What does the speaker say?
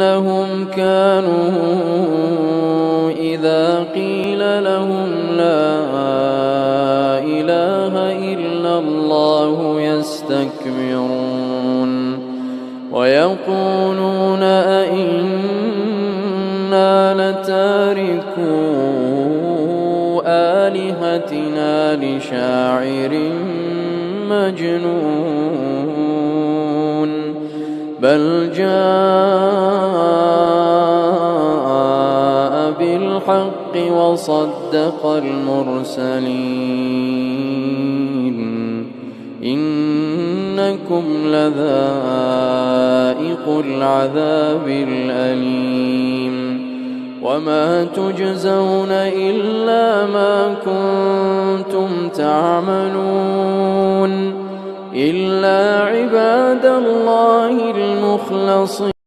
إنهم كانوا إذا قيل لهم لا إله إلا الله يستكبرون ويقولون أئنا لتاركو آلهتنا لشاعر مجنون بل جاء بالحق وصدق المرسلين إنكم لذائق العذاب الأليم وما تجزون إلا ما كنتم تعملون إلا عباد الله المخلصين